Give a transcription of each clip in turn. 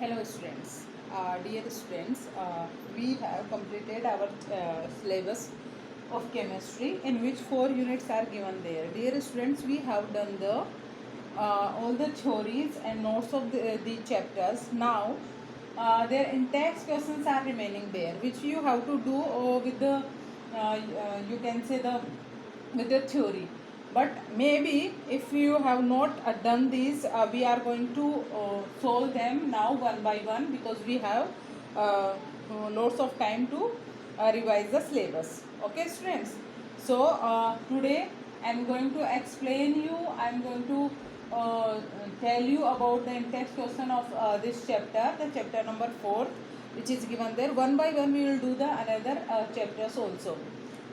Hello students, dear students, we have completed our syllabus of chemistry in which 4 units are given there. Dear students, we have done the all the theories and notes of the chapters. Now their in-text questions are remaining there, which you have to do with the you can say the with the theory. But maybe if you have not done these, we are going to solve them now one by one, because we have lots of time to revise the syllabus. Okay students, so today I am going to explain you, I am going to tell you about the in-text question of this chapter, the chapter number 4, which is given there. One by one we will do the another chapters also.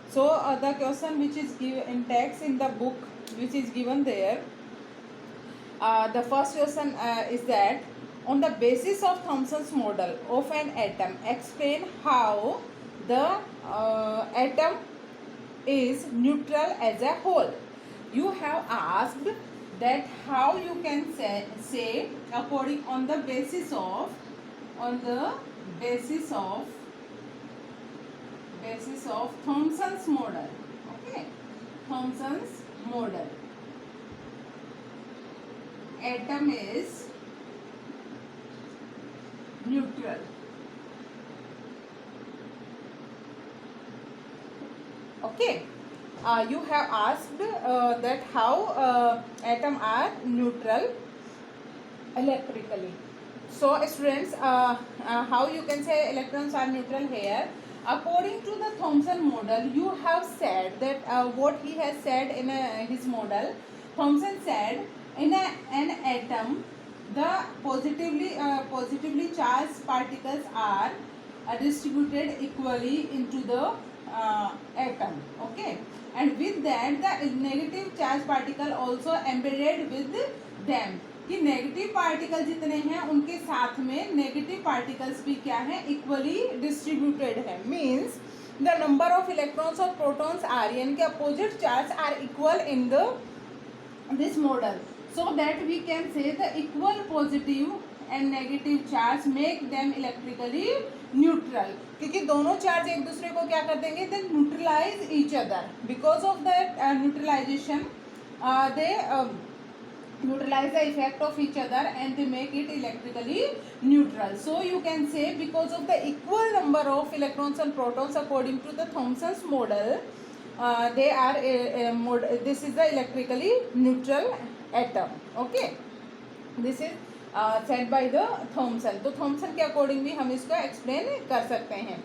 So the question which is given in text in the book, which is given there, the first question is that on the basis of Thomson's model of an atom, explain how the atom is neutral as a whole. You have asked that how you can say according on the basis of Thomson's model. Okay, Thomson's model, atom is neutral. Okay, you have asked that how atom are neutral electrically. So students, how you can say electrons are neutral here? According to the Thomson model, you have said that what he has said in his model. Thomson said in an atom, the positively charged particles are distributed equally into the atom. Okay, and with that the negative charged particle also embedded with them, कि negative particle जितने हैं उनके साथ में negative particles भी क्या है, equally distributed है. Means the number of electrons और प्रोटॉन्स आर, यानी कि opposite charge are equal in the this model, so that we can say the equal positive and negative charge make them electrically neutral, क्योंकि दोनों charge एक दूसरे को क्या कर देंगे, they neutralise each other. Because of that neutralisation they neutralize the effect of each other and they make it electrically neutral. So you can say because of the equal number of electrons and protons according to the Thomson's model, they are this is the electrically neutral atom. Okay, this is said by the Thomson. तो Thomson के according भी हम इसको explain कर सकते हैं.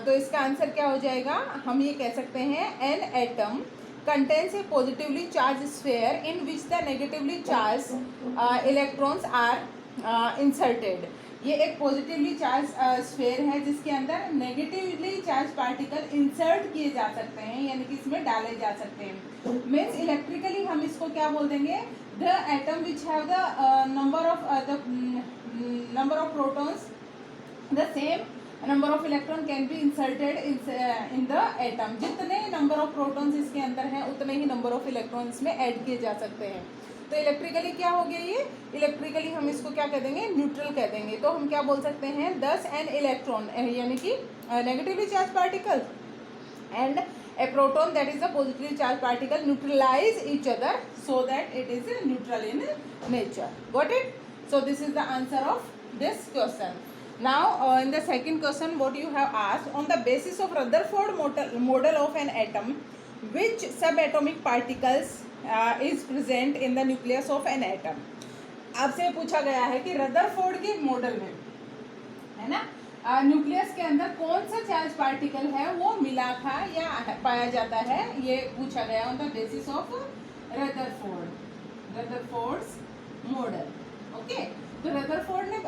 तो इसका आंसर क्या हो जाएगा, हम ये कह सकते हैं an atom contains a positively charged sphere in which the negatively charged electrons are inserted. ये एक पॉजिटिवली चार्ज स्फेयर है जिसके अंदर नेगेटिवली चार्ज पार्टिकल इंसर्ट किए जा सकते हैं, यानी कि इसमें डाले जा सकते हैं. मीन्स इलेक्ट्रिकली हम इसको क्या बोल देंगे, the atom which have the number of protons, the same number of electron can be inserted in the atom. जितने नंबर ऑफ प्रोटॉन्स इसके अंदर हैं उतने ही नंबर ऑफ इलेक्ट्रॉन इसमें ऐड किए जा सकते हैं. तो इलेक्ट्रिकली क्या हो गया, ये इलेक्ट्रिकली हम इसको क्या कह देंगे, न्यूट्रल कह देंगे. तो हम क्या बोल सकते हैं, 10 एन इलेक्ट्रॉन यानी कि negatively charge particle and a proton that is a positively charge particle neutralise each other so that it is neutral in nature. Got it? So this is the answer of this question. Now in the second question, what you have asked, on the basis of Rutherford model of an atom, which subatomic particles is present in the nucleus of an atom. आपसे पूछा गया है कि Rutherford के model में, है ना, nucleus के अंदर कौन सा चार्ज पार्टिकल है वो मिला था या पाया जाता है, ये पूछा गया on the basis of Rutherford's model. Okay, तो रदरफोर्ड ने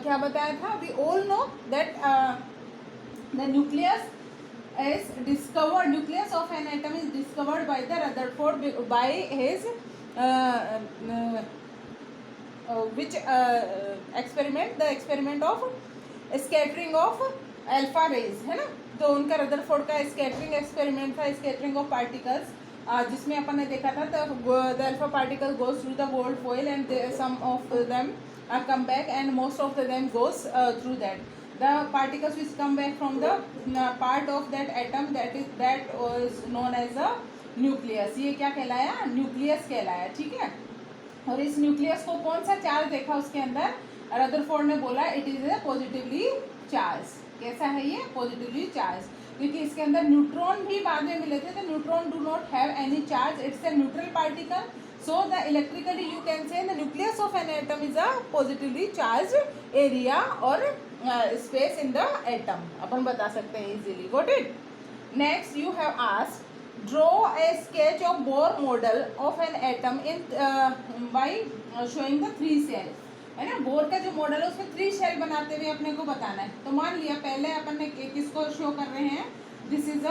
क्या बताया था, we all know that the nucleus is discovered, nucleus of an atom is discovered by the Rutherford by his which experiment, the experiment of scattering of alpha rays, है ना. तो उनका Rutherford का स्कैटरिंग एक्सपेरिमेंट था, scattering of particles, जिसमें अपन ने देखा था the alpha particle goes through the gold foil and some of them come back, and most of them goes through that. The particles which come back from the part of that atom, that was known as a nucleus. ये क्या कहलाया? Nucleus कहलाया. ठीक है. और इस nucleus को कौन सा चार्ज देखा उसके अंदर? रदरफोर्ड ने बोला it is a positively charge. कैसा है ये? Positively charge. क्योंकि इसके अंदर न्यूट्रॉन भी बाद में मिले थे. तो neutron do not have any charge, it's a neutral particle. So the electrically you can say the nucleus of an atom is a positively charge area और स्पेस इन द एटम. अपन बता सकते हैं easily. Got it. Next you have asked draw a sketch of Bohr model of an atom in by showing the 3 cells. है ना. Bore का जो model है उसमें 3 शेल बनाते हुए अपने को बताना है. तो मान लिया पहले अपन ने किसको शो कर रहे हैं? दिस इज अ,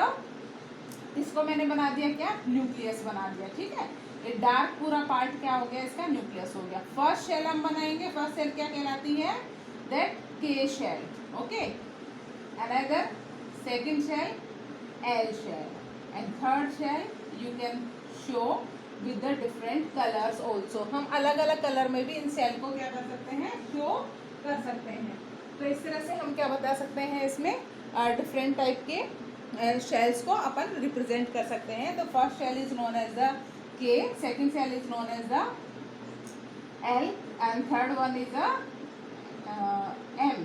इसको मैंने बना दिया क्या? न्यूक्लियस बना दिया. ठीक है. ये डार्क पूरा पार्ट क्या हो गया? इसका न्यूक्लियस हो गया. फर्स्ट शेल हम बनाएंगे. फर्स्ट शेल क्या कहलाती है? That K shell. Okay. Another second shell L shell. And third shell you can show with the different colors also. हम अलग अलग कलर में भी इन सेल को क्या कर सकते हैं? शो कर सकते हैं. तो इस तरह से हम क्या बता सकते हैं? इसमें डिफरेंट टाइप के शेल्स को अपन रिप्रेजेंट कर सकते हैं. तो first shell is known as the K, second shell is known as the L and third one is the M.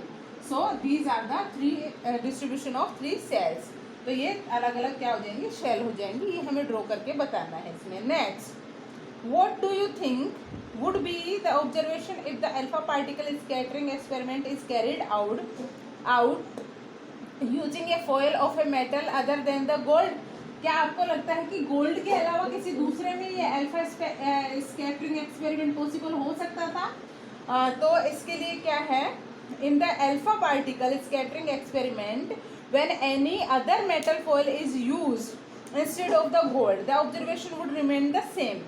So these are the 3 distribution of 3 shells. तो ये अलग अलग क्या हो जाएंगी? शेल हो जाएंगी. ये हमें ड्रॉ करके बताना है इसमें. Next, what do you think would be the observation if the alpha particle scattering experiment is carried out using A foil of a metal other than the gold? क्या आपको लगता है कि गोल्ड के अलावा किसी दूसरे में ये अल्फा स्कैटरिंग एक्सपेरिमेंट पॉसिबल हो सकता था? तो इसके लिए क्या है? In the alpha particle scattering experiment when any other metal foil is used instead of the gold, the observation would remain the same.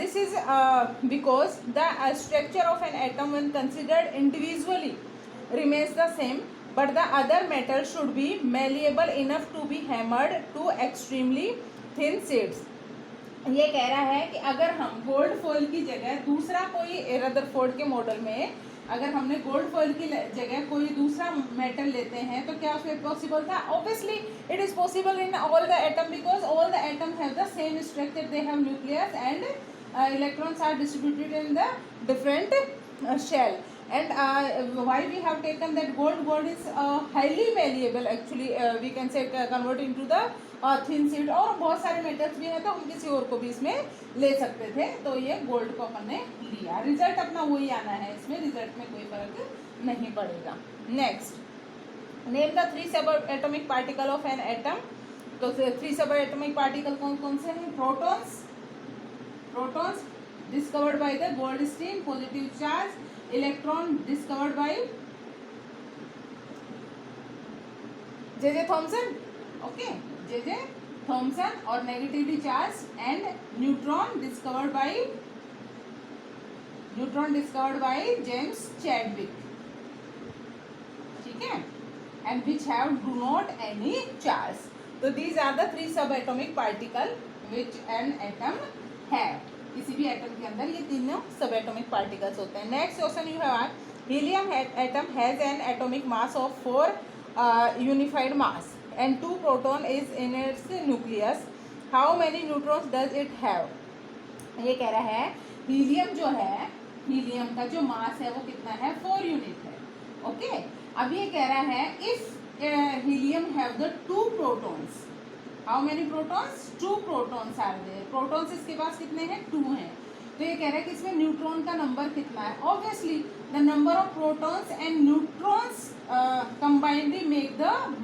This is because the structure of an atom when considered individually remains the same, but the other metal should be malleable enough to be hammered to extremely thin sheets. ये कह रहा है कि अगर हम gold foil की जगह दूसरा कोई रदरफोर्ड के मॉडल में अगर हमने गोल्ड फॉइल की जगह कोई दूसरा मेटल लेते हैं तो क्या उसमें पॉसिबल था? Obviously it is possible in all the atom because all the atom have the same structure. They have nucleus and electrons are distributed in the different shell. and why we have taken that gold is highly malleable actually. We can say convert into the thin sheet. और बहुत सारे metals भी हैं तो हम किसी और को भी इसमें ले सकते थे. तो ये गोल्ड को अपन ने लिया. रिजल्ट अपना वही आना है. इसमें रिजल्ट में कोई फर्क नहीं पड़ेगा. Next, name the 3 sub atomic particle of an atom. तो 3 सब एटॉमिक पार्टिकल कौन कौन से हैं? Protons discovered by the Goldstein, positive charge. Electron discovered by J Thomson. Okay, J Thomson. और negatively charge and neutron discovered by James Chadwick. ठीक है. And which have do not any charge. तो these are the 3 sub atomic particle which an atom है. किसी भी atom के अंदर ये तीनों सब एटॉमिक पार्टिकल्स होते हैं. Next question you have asked, helium atom has an atomic mass of 4 unified mass and 2 proton is in its nucleus. How many neutrons does it have? ये कह रहा है हीलियम जो है, हीलियम का जो मास है वो कितना है? 4 यूनिट है. ओके. अब ये कह रहा है if helium have the 2 protons. How many protons? 2 protons are there. Protons इसके पास कितने हैं? 2 हैं. तो ये कह रहा है कि इसमें न्यूट्रॉन का नंबर कितना है? Obviously the number of protons and neutrons combinedly make the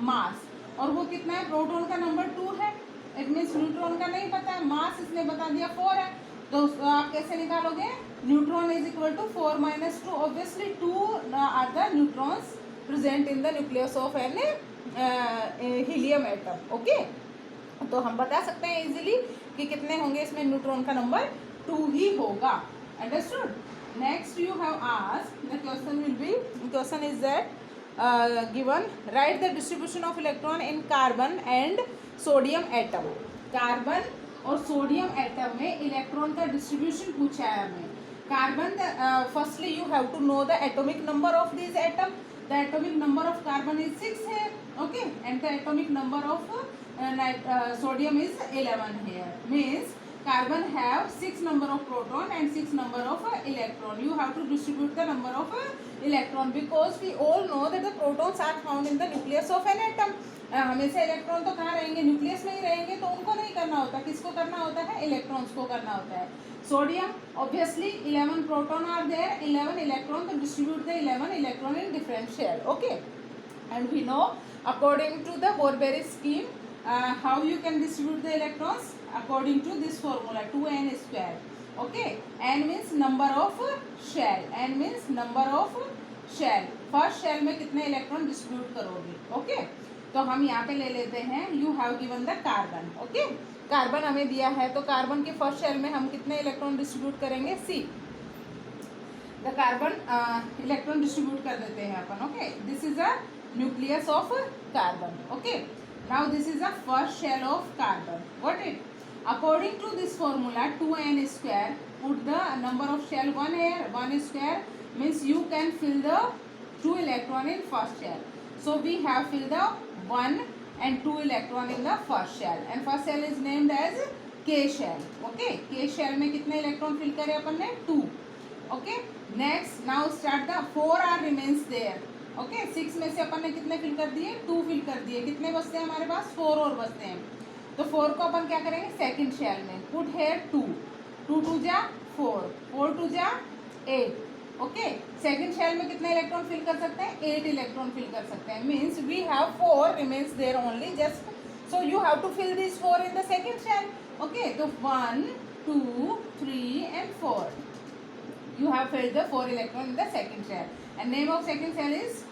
mass. और वो कितना है? प्रोटॉन का नंबर 2 है. इट मीन्स न्यूट्रॉन का नहीं पता है. मास इसने बता दिया 4 है. तो आप कैसे निकालोगे? Neutron is equal to 4 minus 2. Obviously 2 are the neutrons present in the nucleus of an helium atom. Okay. तो हम बता सकते हैं इजीली कि कितने होंगे इसमें? न्यूट्रॉन का नंबर 2 ही होगा. Understood. Next you have asked the question is that given write the distribution of electron in carbon and sodium atom. Carbon और सोडियम एटम में इलेक्ट्रॉन का डिस्ट्रीब्यूशन पूछा है हमें. carbon, firstly you have to know the atomic number of these atom. The atomic number of carbon is 6 here, okay, and the atomic number of sodium is 11 here. Means carbon have 6 number of proton and 6 number of electron. You have to distribute the number of electron, because we all know that the protons are found in the nucleus of an atom. हमेशा electron तो कहाँ रहेंगे, nucleus में ही रहेंगे, तो उनको नहीं करना होता, किसको करना होता है, इलेक्ट्रॉन्स को करना होता है. Sodium, obviously 11 proton are there, 11 electron, to distribute the 11 electron in different shell, okay. And we know according to the Horbury scheme, how you can distribute the electrons, according to this formula 2n square, okay. n means number of shell, n means number of shell. First shell में कितने electron distribute करोगे, okay. तो हम यहाँ पे ले लेते हैं, you have given the carbon, okay. Carbon हमें दिया है, तो कार्बन के फर्स्ट शेल में हम कितने इलेक्ट्रॉन डिस्ट्रीब्यूट करेंगे, see. The carbon electron distribute कर देते हैं अपन, okay. This is a nucleus of carbon, okay. Now this is the first shell of carbon, got it. According to this formula 2n square, put the number of shell 1 here, 1 square means you can fill the 2 electron in first shell. So we have filled the 1 and 2 electron in the first shell, and first shell is named as K shell, okay. K shell में कितने electron fill करे अपन ने, 2, okay. Next, now start the 4 are remains there, okay. 6 में से अपन ने कितने fill कर दिए, 2 फिल कर दिए, कितने बचते हैं हमारे पास, 4 और बचते हैं. तो 4 को अपन क्या करेंगे, सेकंड शेल में पुट हेयर 2, 2 2 जा 4, 4 2 जा 8, ओके. सेकंड शेल में कितने इलेक्ट्रॉन फिल कर सकते हैं, 8 इलेक्ट्रॉन फिल कर सकते हैं. Means we have 4 remains there only, just so you have to fill this 4 in the second shell, okay. तो 1 2 3 and 4 you have filled the 4 electron in the second shell, and name of second shell is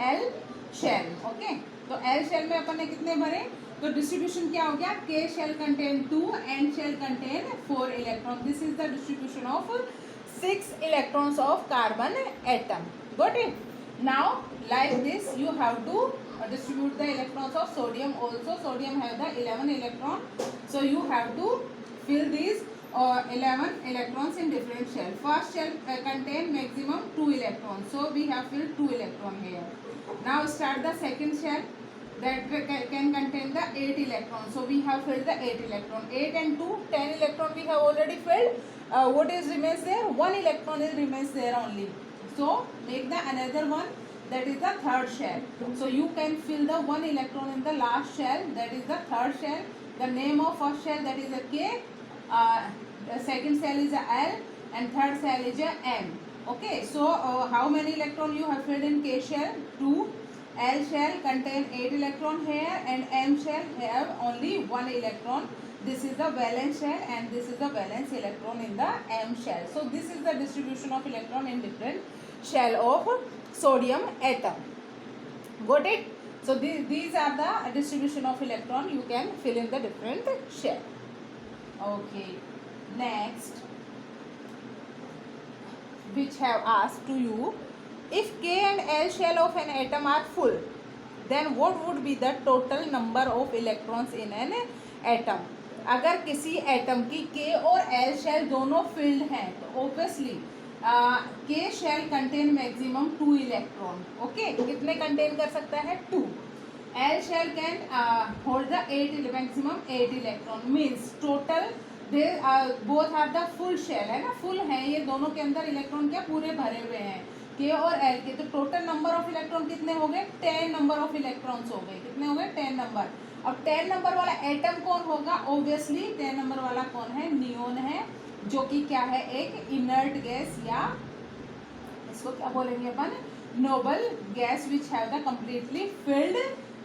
L shell, okay. तो L shell में अपन ने कितने भरे, तो distribution क्या हो गया, K shell contain 2 and shell contain 4 electron. This is the distribution of 6 electrons of carbon atom, got it. Now like this you have to distribute the electrons of sodium also. Sodium have the 11 electron, so you have to fill these 11 electrons in different shell. First shell contain maximum 2 electrons, so we have filled 2 electron here. Now start the second shell, that can contain the 8 electrons, so we have filled the 8 electron. 8 and 2 10 electron we have already filled. What is remains there, 1 electron is remains there only, so make the another one, that is the third shell. So you can fill the 1 electron in the last shell, that is the third shell. The name of first shell, that is a K, the second cell is a L, and third cell is a M, okay. So how many electron you have filled in K shell, 2. L shell contain 8 electron here, and M shell have only 1 electron. This is the valence shell, and this is the valence electron in the M shell. So this is the distribution of electron in different shell of sodium atom, got it. So these are the distribution of electron you can fill in the different shell, okay. Next, which have asked to you, if K and L shell of an atom are full, then what would be the total number of electrons in an atom. अगर किसी atom की K और L shell दोनों filled हैं, तो obviously K shell contain maximum 2 electron, okay. कितने contain कर सकता है, 2. L shell can hold the 8 maximum 8 electron. Means total they both are the full shell, है ना, फुल है ये दोनों के अंदर इलेक्ट्रॉन क्या पूरे भरे हुए हैं, K और L के. तो टोटल नंबर ऑफ इलेक्ट्रॉन कितने हो गए, 10 नंबर ऑफ इलेक्ट्रॉन्स हो गए. कितने हो गए, 10 नंबर. अब 10 नंबर वाला एटम कौन होगा, ऑब्वियसली 10 नंबर वाला कौन है, नियोन है, जो कि क्या है, एक इनर्ट गैस, या इसको क्या बोलेंगे अपन, noble gas, which have the completely filled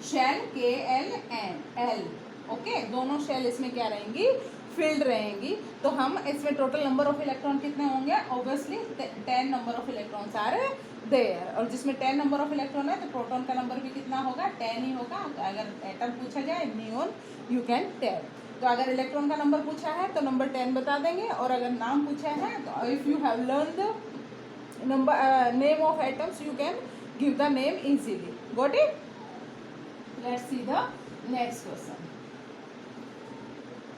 shell K L and L, okay. दोनों शेल इसमें क्या रहेंगी, फिल्ड रहेंगी. तो हम इसमें टोटल नंबर ऑफ इलेक्ट्रॉन कितने होंगे, obviously 10 number of electrons are there. और जिसमें 10 नंबर ऑफ इलेक्ट्रॉन है, तो प्रोटॉन का नंबर भी कितना होगा, 10 ही होगा. अगर एटम पूछा जाए नियोन, यू कैन टेल. तो अगर इलेक्ट्रॉन का नंबर पूछा है तो नंबर 10 बता देंगे, और अगर नाम पूछा है तो if you have learn the number name of atoms, you can give the name easily, got it. Let's see the next question.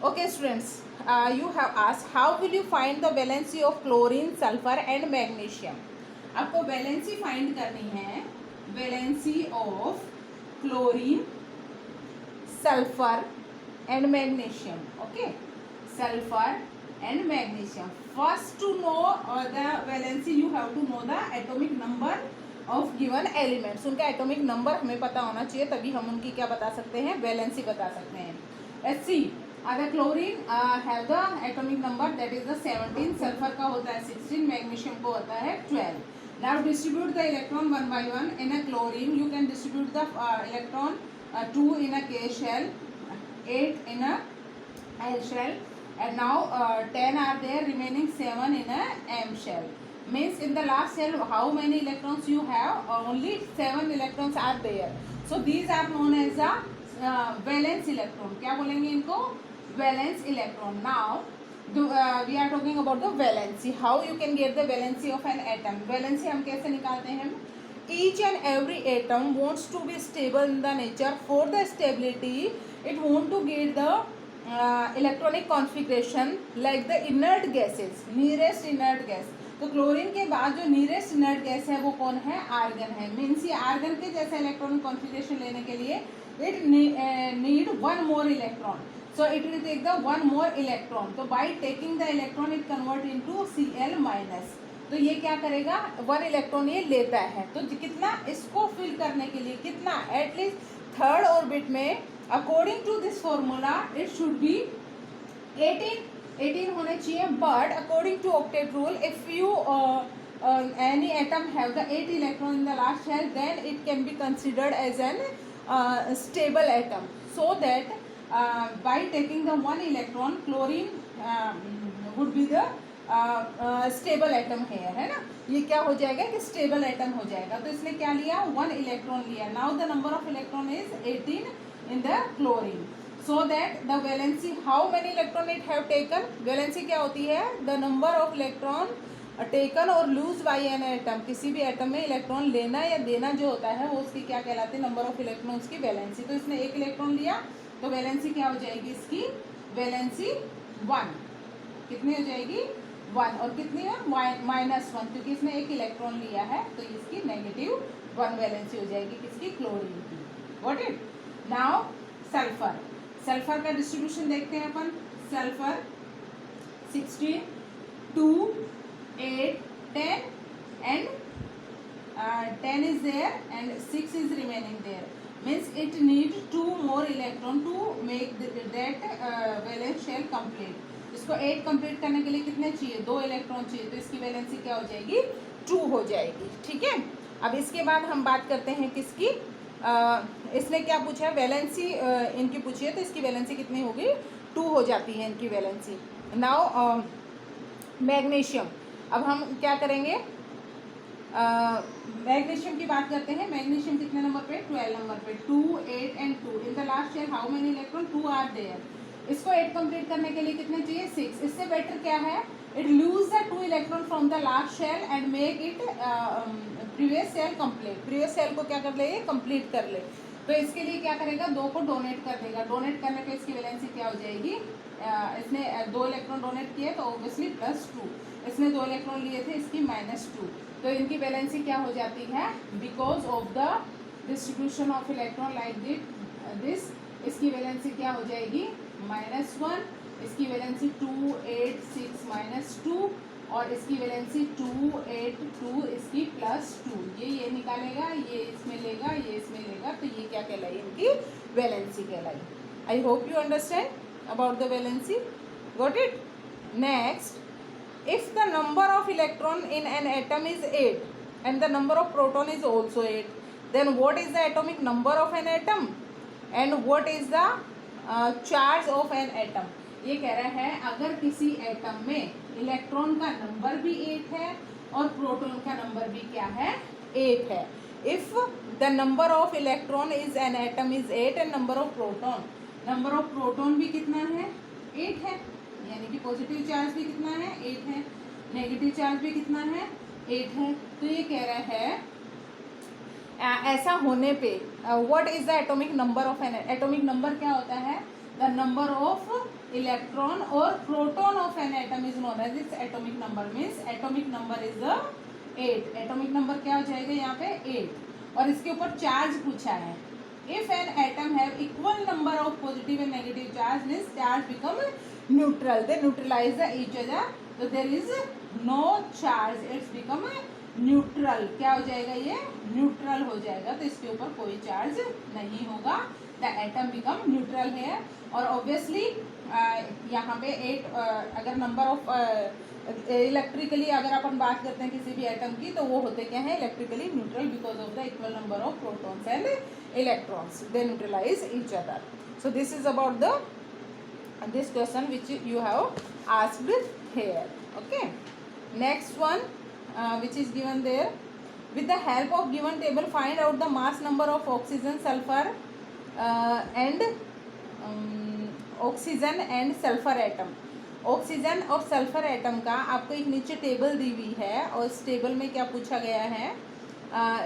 Okay students, you have asked how will you find the valency of chlorine, sulfur and magnesium. आपको valency find करनी है, valency of chlorine, sulphur and magnesium. Okay, sulfur and magnesium. First to know the valency you have to know the atomic number of given elements. उनका atomic number हमें पता होना चाहिए, तभी हम उनकी क्या बता सकते हैं, वैलेंसी बता सकते हैं. Let's see. The chlorine have the atomic number that is the 17, sulfur का होता है 16, magnesium को होता है 12. Now distribute the electron one by one. In a chlorine you can distribute the electron 2 in a K shell, 8 in a L shell, and now 10 are there, remaining 7 in a M shell. Means in the last shell how many electrons you have? Only 7 electrons are there. So these are known as a valence electron. क्या बोलेंगे इनको? Valence electron. Now we are talking about the valency. How you can get the valency of an atom? Valency हम कैसे निकालते हैं? Each and every atom wants to be stable in the nature. For the stability, it want to get the electronic configuration like the inert gases, nearest inert gas. तो chlorine के बाद जो nearest inert gas है वो कौन है? Argon है. Means ये आर्गन के जैसा इलेक्ट्रॉनिक कॉन्फिगरेशन लेने के लिए it need one more electron. So it will take the one more electron. तो by taking the electron it convert into Cl minus. तो ये क्या करेगा? वन इलेक्ट्रॉन ये लेता है. तो कितना इसको फिल करने के लिए कितना? एटलीस्ट थर्ड ऑर्बिट में according to this formula it should be 18 होने चाहिए. But according to octet rule if you any atom have the 8 electron in the last shell, then it can be considered as an stable atom. So that by taking the one electron, chlorine would be the stable atom है ना. ये क्या हो जाएगा कि stable atom हो जाएगा. तो इसने क्या लिया? वन इलेक्ट्रॉन लिया. Now the number of electron is 18 in the chlorine. So that the valency, how many electron it have taken. Valency क्या होती है? The number of electron taken और लूज बाई एन एटम. किसी भी atom में electron लेना या देना जो होता है वो उसकी क्या कहलाती है? नंबर ऑफ इलेक्ट्रॉन्स की वैलेंसी. तो इसने एक इलेक्ट्रॉन लिया तो वैलेंसी क्या हो जाएगी इसकी? वैलेंसी 1. कितनी हो जाएगी? 1. और कितनी है? -1, क्योंकि इसने एक इलेक्ट्रॉन लिया है तो इसकी -1 वैलेंसी हो जाएगी किसकी? क्लोरीन की. Got it. Now sulphur. Sulphur का डिस्ट्रीब्यूशन देखते हैं अपन. Sulphur 16, 2, 8, 10 and 10 is there and 6 is remaining there. Means it needs 2 more electron to make that valence shell complete. इसको 8 कंप्लीट करने के लिए कितने चाहिए? 2 इलेक्ट्रॉन चाहिए. तो इसकी वैलेंसी क्या हो जाएगी? 2 हो जाएगी. ठीक है. अब इसके बाद हम बात करते हैं किसकी? इसने क्या पूछा है? वैलेंसी इनकी पूछी है तो इसकी वैलेंसी कितनी होगी? 2 हो जाती है इनकी वैलेंसी. Now magnesium. अब हम क्या करेंगे? मैग्नीशियम की बात करते हैं. मैग्नीशियम कितने नंबर पे? 12 नंबर पे. 2, 8 and 2. In the last shell how many electron? 2 are there. इसको 8 कंप्लीट करने के लिए कितने चाहिए? 6. इससे बेटर क्या है? It lose the 2 electron from the last shell and make it previous shell complete. Previous shell को क्या कर ले? कंप्लीट कर ले. तो इसके लिए क्या करेगा? 2 को डोनेट कर देगा. डोनेट करने पे इसकी वैलेंसी क्या हो जाएगी? इसने 2 इलेक्ट्रॉन डोनेट किए तो ऑब्वियसली +2. इसने 2 इलेक्ट्रॉन लिए थे, इसकी -2. तो इनकी वैलेंसी क्या हो जाती है? Because of the distribution of electron like this इसकी वैलेंसी क्या हो जाएगी? -1. इसकी वैलेंसी 2, 8, 6 -2 और इसकी वैलेंसी 2, 8, 2 इसकी +2. ये निकालेगा, ये इसमें लेगा, ये इसमें लेगा. तो ये क्या कहलाई? इनकी वैलेंसी कहलाई. I hope you understand about the valency. Got it. Next, if the number of electron in an atom is 8 and the number of proton is also 8, then what is the atomic number of an atom and what is the charge of an atom. ये कह रहा है अगर किसी atom में electron का number भी 8 है और प्रोटॉन का नंबर भी क्या है? 8 है. if the number of electron is an atom is 8 and number of proton भी कितना है? 8 है. यानी कि पॉजिटिव चार्ज भी कितना है? 8 है. नेगेटिव चार्ज भी कितना है? 8 है. तो ये कह रहा है ऐसा होने पे what is the atomic number of N. Atomic number क्या होता है? the number of electron or proton of an atom is known as its atomic number. means atomic number is the 8. atomic number क्या हो जाएगा यहाँ पे 8. और इसके ऊपर चार्ज पूछा है. if an atom have equal number of positive and negative charge means charge become neutral, they neutralize each other, so there is no charge, it's become neutral. क्या हो जाएगा ये न्यूट्रल हो जाएगा, तो इसके ऊपर कोई चार्ज नहीं होगा. द एटम बिकम न्यूट्रल है. और ऑब्वियसली यहाँ पे 8 अगर नंबर ऑफ इलेक्ट्रिकली अगर अपन बात करते हैं किसी भी एटम की, तो वो होते क्या है electrically neutral because of the equal number of protons and electrons, they neutralise each other. So this is about the this question which you have asked here. Okay, next one which is given there. With the help of given table find out the mass number of oxygen, sulfur and oxygen and sulphur atom. Oxygen और sulphur atom का आपको एक नीचे table दी हुई है, और इस table में क्या पूछा गया है,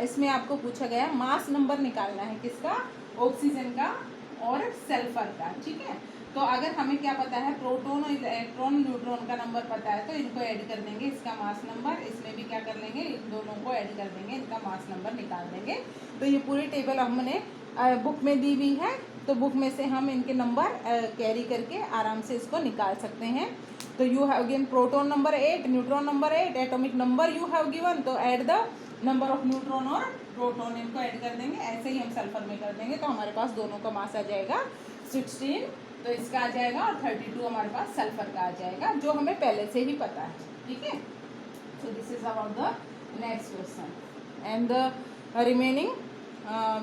इसमें आपको पूछा गया है मास नंबर निकालना है किसका, ऑक्सीजन का और सल्फर का. ठीक है, तो अगर हमें क्या पता है प्रोटॉन और इलेक्ट्रॉन न्यूट्रॉन का नंबर पता है, तो इनको ऐड कर देंगे, इसका मास नंबर, इसमें भी क्या कर लेंगे इन दोनों को ऐड कर देंगे, इनका मास नंबर निकाल देंगे. तो ये पूरी टेबल हमने बुक में दी हुई है, तो बुक में से हम इनके नंबर कैरी करके आराम से इसको निकाल सकते हैं. तो you have given proton number 8, neutron number 8, atomic number you have given, तो add the number of neutron और प्रोटॉन, इनको ऐड कर देंगे. ऐसे ही हम सल्फर में कर देंगे, तो हमारे पास दोनों का मास आ जाएगा 16, तो इसका आ जाएगा, और 32 हमारे पास सल्फर का आ जाएगा, जो हमें पहले से ही पता है. ठीक है, so this is about the next question and the remaining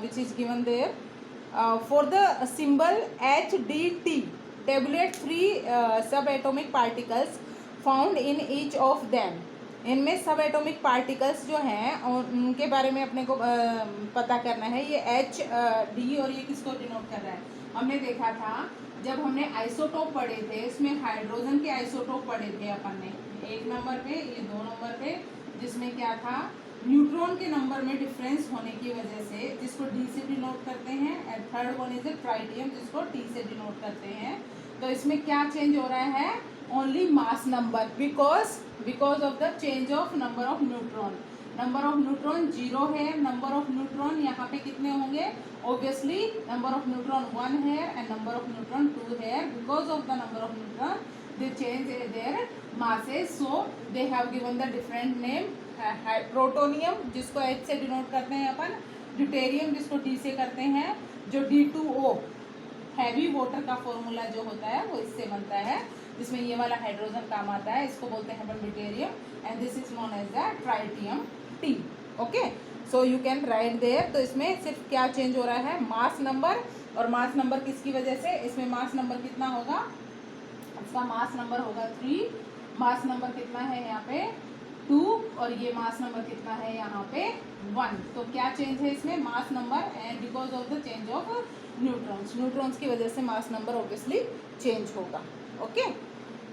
which is given there. For the symbol HDT, tabulate 3 subatomic particles found in each of them. इनमें सब एटोमिक पार्टिकल्स जो हैं उनके बारे में अपने को पता करना है. ये HD और ये किसको डिनोट कर रहा है, हमने देखा था जब हमने आइसोटोप पढ़े थे, इसमें हाइड्रोजन के आइसोटोप पढ़े थे अपन ने 1 नंबर पे, ये 2 नंबर पे, जिसमें क्या था न्यूट्रॉन के नंबर में डिफरेंस होने की वजह से जिसको डी से डिनोट करते हैं, and third one is tritium जिसको टी से डिनोट करते हैं. तो इसमें क्या चेंज हो रहा है, only mass number, because of the change of number of neutron. Number of neutron 0 है, नंबर ऑफ न्यूट्रॉन यहाँ पे कितने होंगे, ऑब्वियसली नंबर ऑफ न्यूट्रॉन 1 है एंड नंबर ऑफ न्यूट्रॉन 2 है. Because of the number of neutron they change their masses, so they have given the different name. Protonium जिसको H से denote करते हैं अपन, ड्यूटेरियम जिसको D से करते हैं, जो D2O हैवी वाटर का फॉर्मूला जो होता है वो इससे बनता है, जिसमें ये वाला हाइड्रोजन काम आता है, इसको बोलते हैं अपन deuterium, and this is known as the tritium T. Okay, so you can write there. तो इसमें सिर्फ क्या चेंज हो रहा है, मास नंबर, और मास नंबर किसकी वजह से, इसमें मास नंबर कितना होगा, इसका मास नंबर होगा 3, मास नंबर कितना है यहाँ पे 2, और ये मास नंबर कितना है यहाँ पे 1. तो क्या चेंज है इसमें, mass number, and because of the change of neutrons की वजह से मास नंबर ऑब्वियसली चेंज होगा. Okay,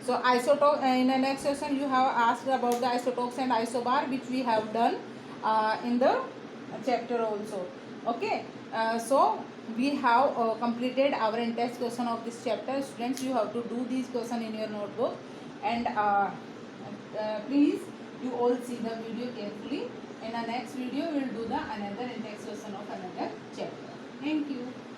so isotope in next question you have asked about the isotopes and isobar which we have done in the chapter also. Okay, so we have completed our entire question of this chapter. Students, you have to do these question in your notebook, and please you all see the video carefully. In the next video we will do the another next question of another chapter. Thank you.